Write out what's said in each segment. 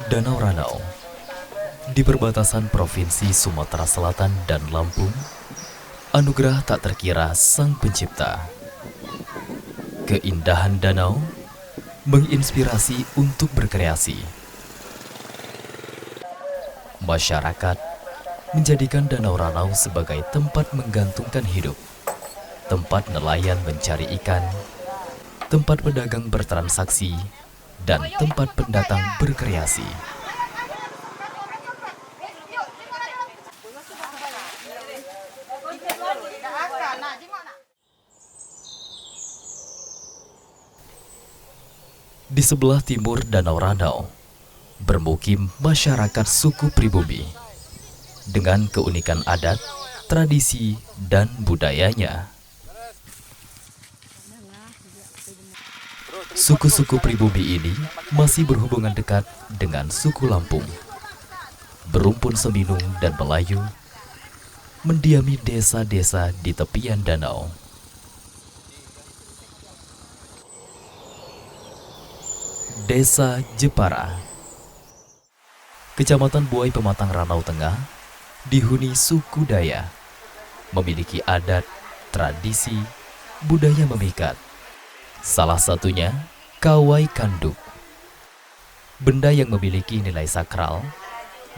Danau Ranau di perbatasan Provinsi Sumatera Selatan dan Lampung, anugerah tak terkira Sang Pencipta. Keindahan danau menginspirasi untuk berkreasi. Masyarakat menjadikan Danau Ranau sebagai tempat menggantungkan hidup, tempat nelayan mencari ikan, tempat pedagang bertransaksi, dan tempat pendatang berkreasi. Di sebelah timur Danau Ranau, bermukim masyarakat suku pribumi dengan keunikan adat, tradisi, dan budayanya. Suku-suku pribumi ini masih berhubungan dekat dengan suku Lampung. Berumpun Seminung dan Melayu mendiami desa-desa di tepian danau. Desa Jepara, Kecamatan Buai Pematang Ranau Tengah, dihuni suku Daya, memiliki adat, tradisi, budaya memikat. Salah satunya kawai kanduk. Benda yang memiliki nilai sakral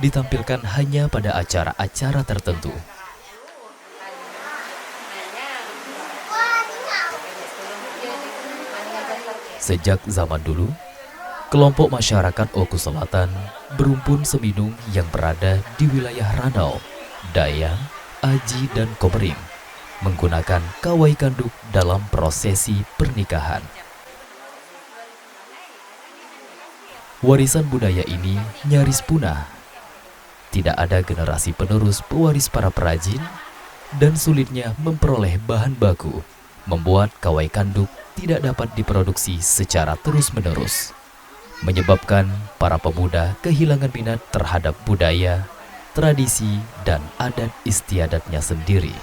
ditampilkan hanya pada acara-acara tertentu. Sejak zaman dulu, kelompok masyarakat Oku Selatan berumpun Seminung yang berada di wilayah Ranau, Daya, Aji, dan Komering menggunakan kawai kanduk dalam prosesi pernikahan. Warisan budaya ini nyaris punah. Tidak ada generasi penerus pewaris para perajin dan sulitnya memperoleh bahan baku membuat kawai kanduk tidak dapat diproduksi secara terus-menerus, menyebabkan para pemuda kehilangan minat terhadap budaya, tradisi, dan adat istiadatnya sendiri.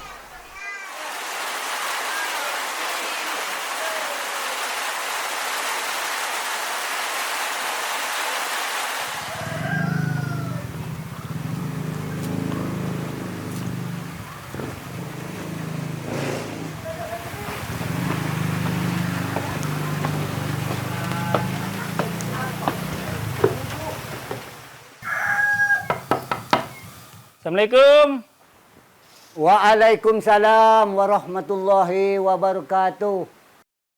Assalamualaikum. Waalaikumsalam warahmatullahi wabarakatuh.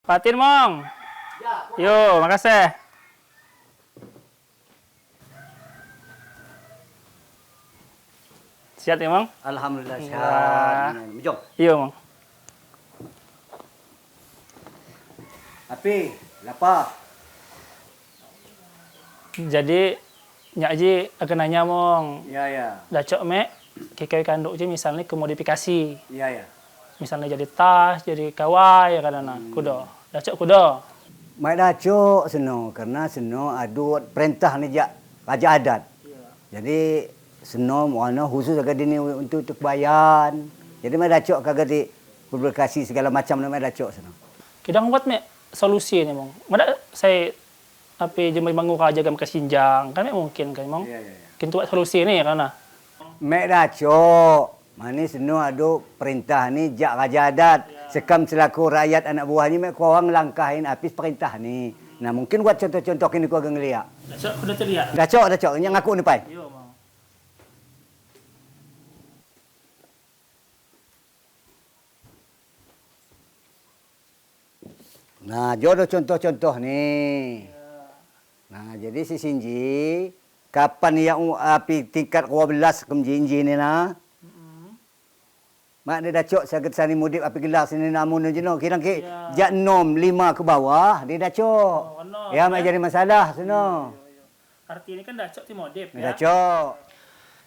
Fatin, Mong. Yo, makasih. Siap ya, Mong? Alhamdulillah sehat. Jom. Yo, Mong. Api, lapar. Jadi, Nyak Ji akan nanya, Mong. Ya. Dacok mek, kikau kanduk je misalnya ke modifikasi. Ya. Misalnya jadi tas, jadi kawai, kadang kuda. Dacok kuda. Mai dacuk seno karena seno adut perintah ni jak raja adat. Jadi seno mana khusus agak dini untuk bayan. Jadi mai dacuk kagak di berkasi segala macam mai dacuk seno. Kidang buat mek solusi ni, Mong. Mana saya tapi jemai bangun raja gam kesinjang kan mungkin kan, Mong. Ya. Kintu buat solusi ni karena Mai dacuk. Mani seno adu perintah ni jak raja adat. Sekam selaku rakyat anak buahnya mek korang langkahin habis perintah ni. Nah mungkin buat contoh-contoh ini kau agak ngeliat. dacok kuda terlihat. Dacuk yang aku ni pai. Yo, Mong. Nah, jodoh contoh-contoh ni. Nah, jadi si Sinji, kapan yang api tingkat 12 kemjinji ni nah. Mak dia dah cok sakit sani mudip api gelar sini namun je no. Kirang ke jak 6 5 ke bawah dia dah cok. Ya mak jadi masalah seno. Arti ini kan dacok timodip Dah cok.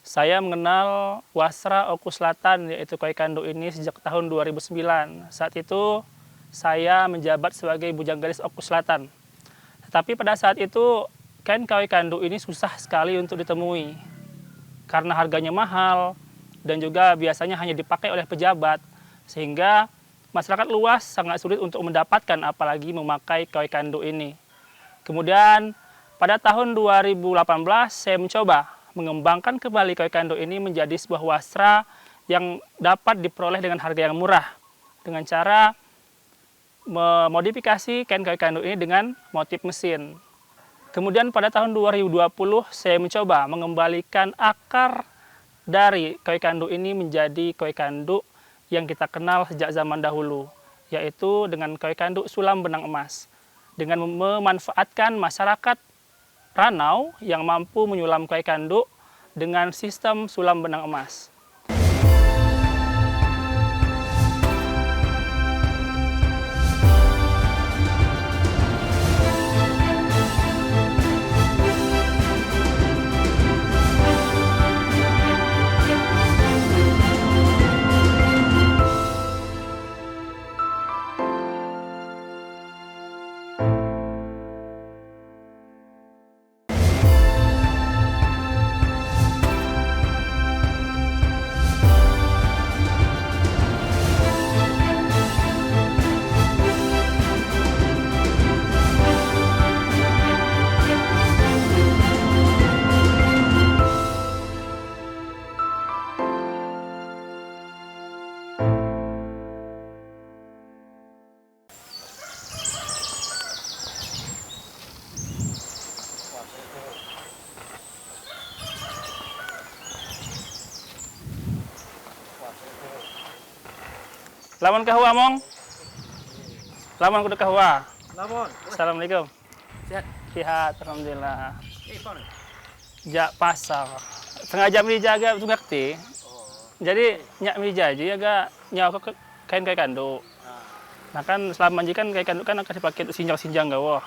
Saya mengenal Wasra Oku Selatan yaitu kawai kanduk ini sejak tahun 2009. Saat itu saya menjabat sebagai bujanggaris Oku Selatan. Tetapi pada saat itu kan kawai kanduk ini susah sekali untuk ditemui. Karena harganya mahal dan juga biasanya hanya dipakai oleh pejabat. Sehingga masyarakat luas sangat sulit untuk mendapatkan apalagi memakai kawai kanduk ini. Kemudian Pada tahun 2018 saya mencoba mengembangkan kembali koi kanduk ini menjadi sebuah wasra yang dapat diperoleh dengan harga yang murah dengan cara memodifikasi kain koi kanduk ini dengan motif mesin. Kemudian pada tahun 2020 saya mencoba mengembalikan akar dari koi kanduk ini menjadi koi kanduk yang kita kenal sejak zaman dahulu, yaitu dengan koi kanduk sulam benang emas. Dengan memanfaatkan masyarakat Ranau yang mampu menyulam koi kanduk dengan sistem sulam benang emas. Lawan kahua mong. Lawan kudu kahua. Lamun. Assalamualaikum. Sehat. Sehat, alhamdulillah. Mana? Jak pasar. Sengaja dijaga tu ngerti. Jadi nyak mija aja agak nyawa ke kain kai kanduk. Nah kan selama kan kai kanduk kan akan dipakai untuk sinjang-sinjang gawo.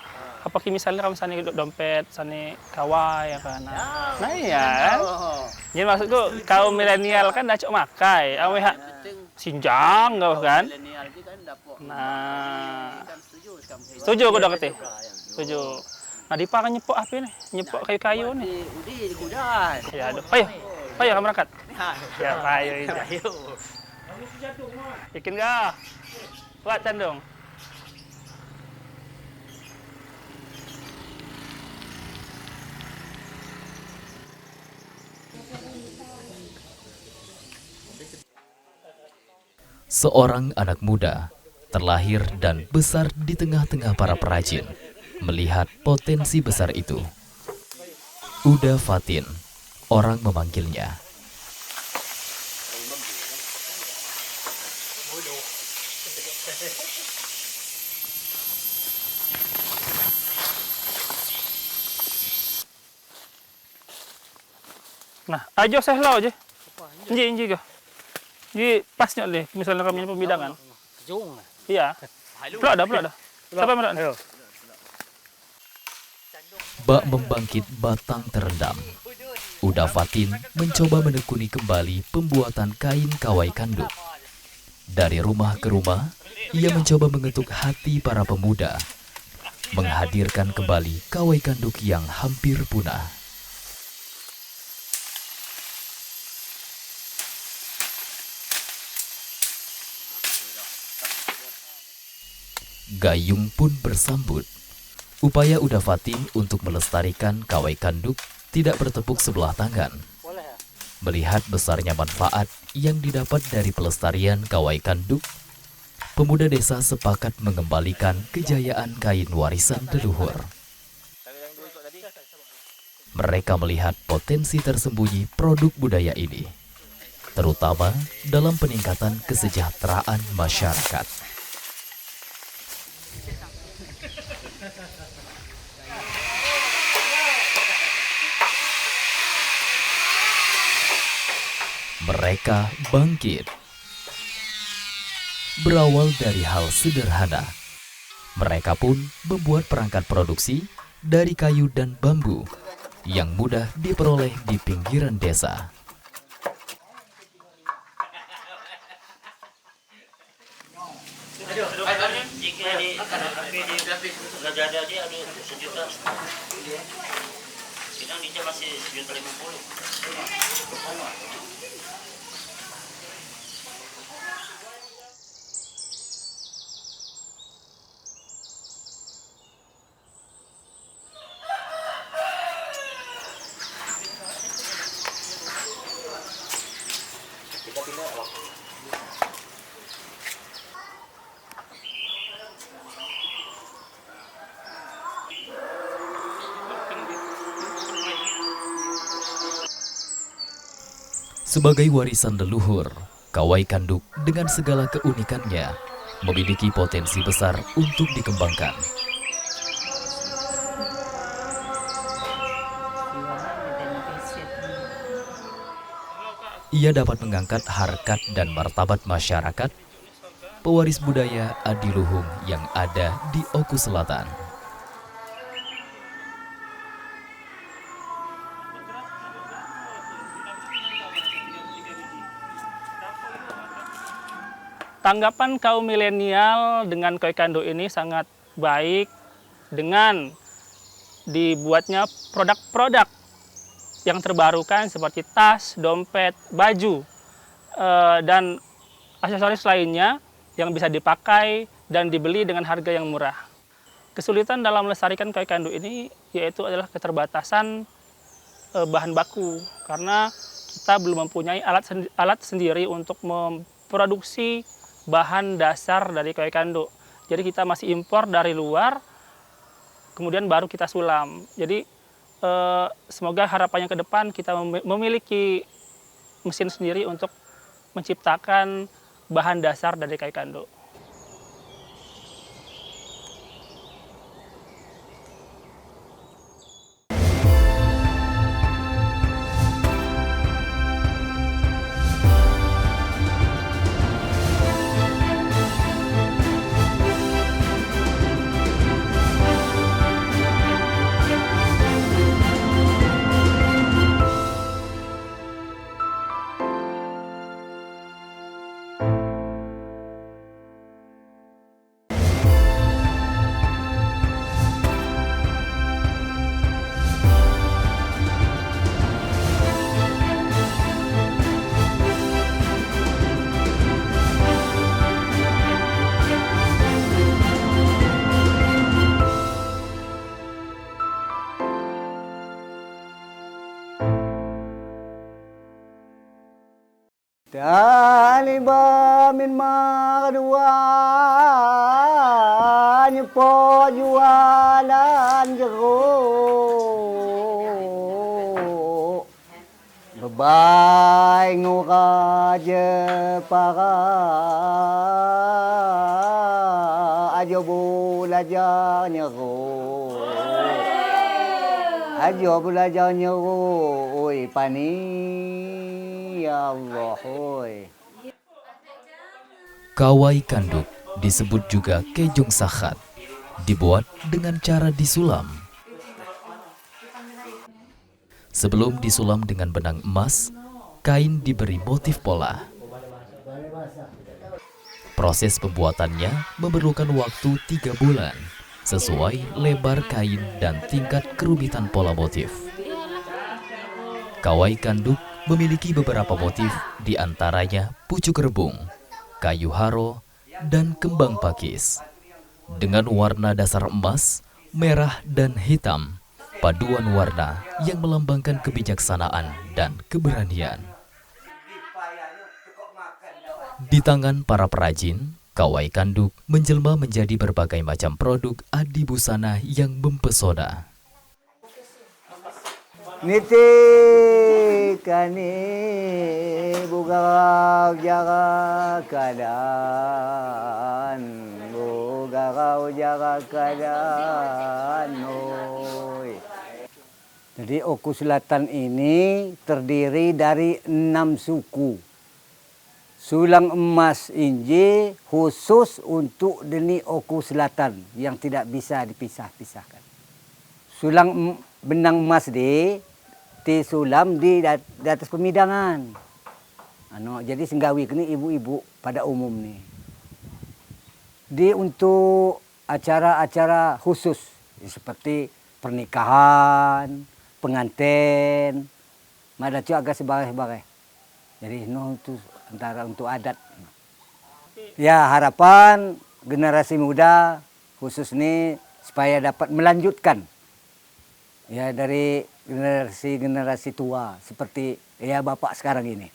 Apa misalnya kamu sani dompet, sani kawai ya kan. Nah iya kan. Jadi maksudku kaum milenial kan dah cok makai. Awe hak sinjang gawo kan. Nah. Setuju aku dah kata. Setuju. Nah, Dipa kan nyepok apa nih? Nyepok kayu-kayu nih. Udi di kuda. Ya, aduh. Ayo. Ayo kamu berangkat. Ya, ayo. Ayo. Bikin gak? Buat candung. Seorang anak muda terlahir dan besar di tengah-tengah para perajin, melihat potensi besar itu. Uda Fatin, orang memanggilnya. Nah, ajo saya lau aja. Inji ke. Jadi pasnya deh, misalnya kami pembidangan. Jung. Iya. Pelak dah. Siapa yang melak? Bak membangkit batang terendam. Uda Fatin mencoba menekuni kembali pembuatan kain kawai kanduk. Dari rumah ke rumah, ia mencoba mengetuk hati para pemuda, menghadirkan kembali kawai kanduk yang hampir punah. Gayung pun bersambut. Upaya Uda Fatin untuk melestarikan kawai kanduk tidak bertepuk sebelah tangan. Melihat besarnya manfaat yang didapat dari pelestarian kawai kanduk, pemuda desa sepakat mengembalikan kejayaan kain warisan leluhur. Mereka melihat potensi tersembunyi produk budaya ini, terutama dalam peningkatan kesejahteraan masyarakat. Mereka bangkit. Berawal dari hal sederhana, mereka pun membuat perangkat produksi dari kayu dan bambu yang mudah diperoleh di pinggiran desa. Sidang dia masih 1.050.000. Sebagai warisan leluhur, Kawai Kanduk dengan segala keunikannya memiliki potensi besar untuk dikembangkan. Ia dapat mengangkat harkat dan martabat masyarakat, pewaris budaya adiluhung yang ada di Oku Selatan. Tanggapan kaum milenial dengan kue kanduk ini sangat baik dengan dibuatnya produk-produk yang terbarukan seperti tas, dompet, baju, dan aksesoris lainnya yang bisa dipakai dan dibeli dengan harga yang murah. Kesulitan dalam melestarikan kue kanduk ini yaitu adalah keterbatasan bahan baku, karena kita belum mempunyai alat sendiri untuk memproduksi bahan dasar dari kue kanduk. Jadi kita masih impor dari luar, kemudian baru kita sulam. Jadi semoga harapannya ke depan kita memiliki mesin sendiri untuk menciptakan bahan dasar dari kue kanduk. Taliba min kedua nyepo jualan jeruk bebai nguraja para ajo belajar nyeruk ajo belajar nyeruk oi pani ya Allah, oi. Kawai Kanduk disebut juga kejong sakhat, dibuat dengan cara disulam. Sebelum disulam dengan benang emas, kain diberi motif pola. Proses pembuatannya memerlukan waktu 3 bulan, sesuai lebar kain dan tingkat kerumitan pola motif. Kawai Kanduk memiliki beberapa motif, di antaranya pucuk rebung, kayu haro, dan kembang pakis. Dengan warna dasar emas, merah, dan hitam, paduan warna yang melambangkan kebijaksanaan dan keberanian. Di tangan para perajin, Kawai Kanduk menjelma menjadi berbagai macam produk adi busana yang mempesona. Niti kani buka jaga keadaan, buka jaga keadaan. Oi. Jadi Oku Selatan ini terdiri dari 6 suku. Sulang emas inji khusus untuk deni Oku Selatan yang tidak bisa dipisah-pisahkan. Sulang benang emas disulam di atas pemidangan. Jadi senggawi ini ibu-ibu pada umum nih. Untuk acara-acara khusus seperti pernikahan, pengantin, madacu agak sebagai. Jadi itu antara untuk adat. Ya harapan generasi muda khusus ini supaya dapat melanjutkan ya dari generasi tua seperti ya bapak sekarang ini.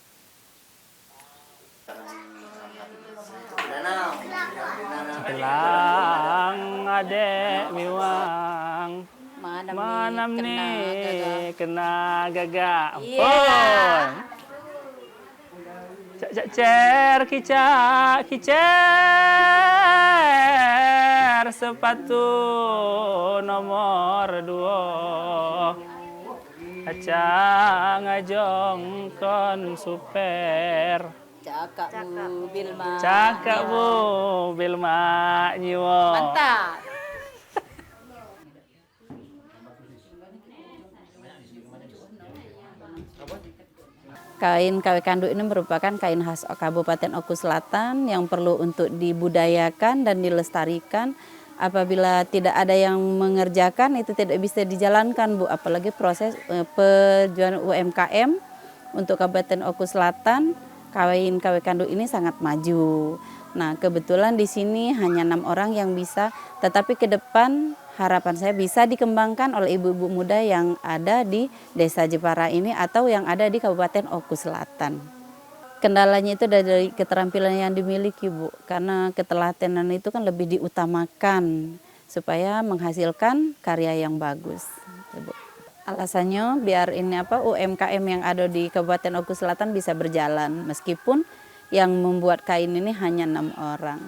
Telang adek miwang manam nih kena gagak. Iya. Cak cer kicer sepatu nomor 2 acang ngajong kon super Cakak Bu Bilma. cakak Bu Bilma nyiwo. Mantap. Kain KW Kanduk ini merupakan kain khas Kabupaten Oku Selatan yang perlu untuk dibudayakan dan dilestarikan. Apabila tidak ada yang mengerjakan itu tidak bisa dijalankan Bu, apalagi proses perjuangan UMKM untuk Kabupaten Oku Selatan, kain KW Kanduk ini sangat maju. Nah, kebetulan di sini hanya 6 orang yang bisa, tetapi ke depan harapan saya bisa dikembangkan oleh ibu-ibu muda yang ada di Desa Jepara ini atau yang ada di Kabupaten Oku Selatan. Kendalanya itu dari keterampilan yang dimiliki Bu, karena ketelatenan itu kan lebih diutamakan supaya menghasilkan karya yang bagus. Bu. Alasannya biar ini UMKM yang ada di Kabupaten Oku Selatan bisa berjalan meskipun yang membuat kain ini hanya 6 orang.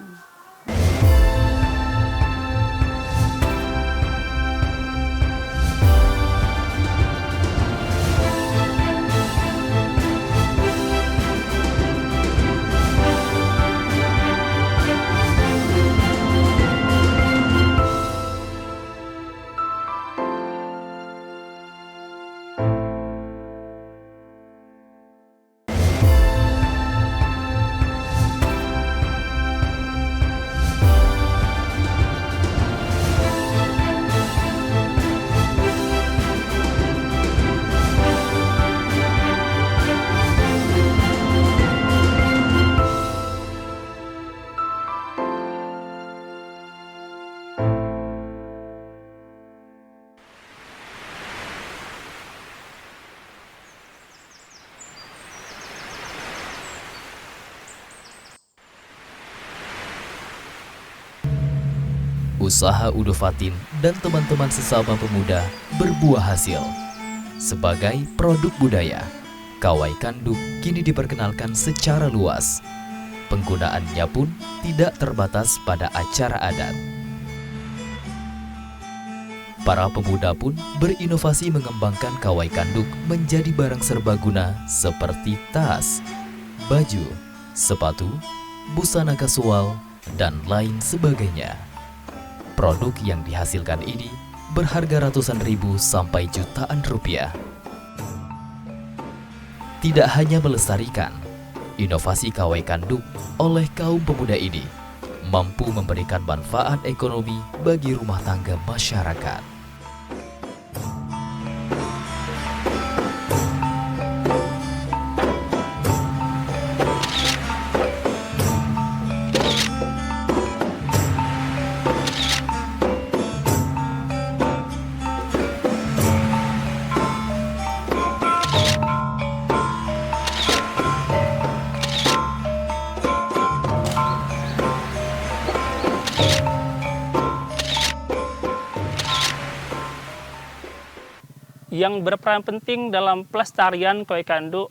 Usaha Udo Fatin dan teman-teman sesama pemuda berbuah hasil. Sebagai produk budaya, Kawai Kanduk kini diperkenalkan secara luas. Penggunaannya pun tidak terbatas pada acara adat. Para pemuda pun berinovasi mengembangkan Kawai Kanduk menjadi barang serbaguna seperti tas, baju, sepatu, busana kasual, dan lain sebagainya. Produk yang dihasilkan ini berharga ratusan ribu sampai jutaan rupiah. Tidak hanya melestarikan, inovasi Kawai Kanduk oleh kaum pemuda ini mampu memberikan manfaat ekonomi bagi rumah tangga masyarakat. Yang berperan penting dalam pelestarian Kawai Kanduk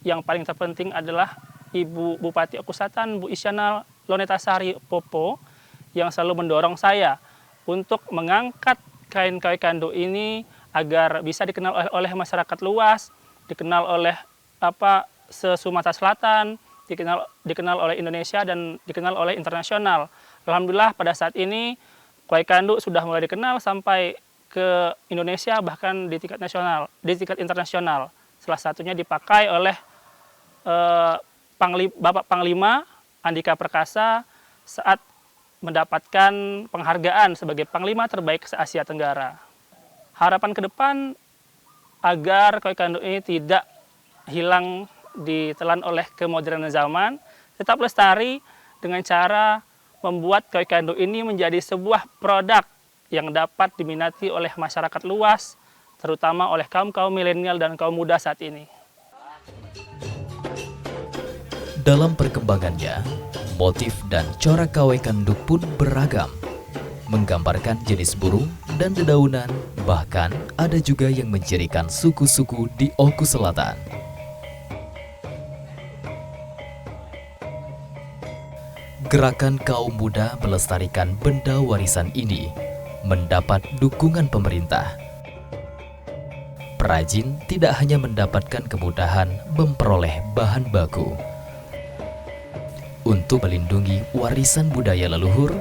yang paling terpenting adalah Ibu Bupati Oku Selatan, Bu Isyana Lonetasari Popo, yang selalu mendorong saya untuk mengangkat kain Kawai Kanduk ini agar bisa dikenal oleh masyarakat luas, dikenal oleh se-Sumatera Selatan, dikenal oleh Indonesia dan dikenal oleh internasional. Alhamdulillah pada saat ini Kawai Kanduk sudah mulai dikenal sampai ke Indonesia, bahkan di tingkat nasional, di tingkat internasional. Salah satunya dipakai oleh Bapak Panglima Andika Perkasa saat mendapatkan penghargaan sebagai Panglima terbaik se-Asia Tenggara. Harapan ke depan agar Kawai Kanduk ini tidak hilang ditelan oleh kemodernan zaman, tetap lestari dengan cara membuat Kawai Kanduk ini menjadi sebuah produk yang dapat diminati oleh masyarakat luas, terutama oleh kaum-kaum milenial dan kaum muda saat ini. Dalam perkembangannya, motif dan corak Kawai Kanduk pun beragam, menggambarkan jenis burung dan dedaunan, bahkan ada juga yang mencirikan suku-suku di Oku Selatan. Gerakan kaum muda melestarikan benda warisan ini mendapat dukungan pemerintah. Perajin tidak hanya mendapatkan kemudahan memperoleh bahan baku. Untuk melindungi warisan budaya leluhur,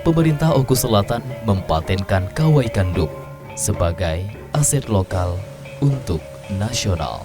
pemerintah Oku Selatan mempatenkan kawai kanduk sebagai aset lokal untuk nasional.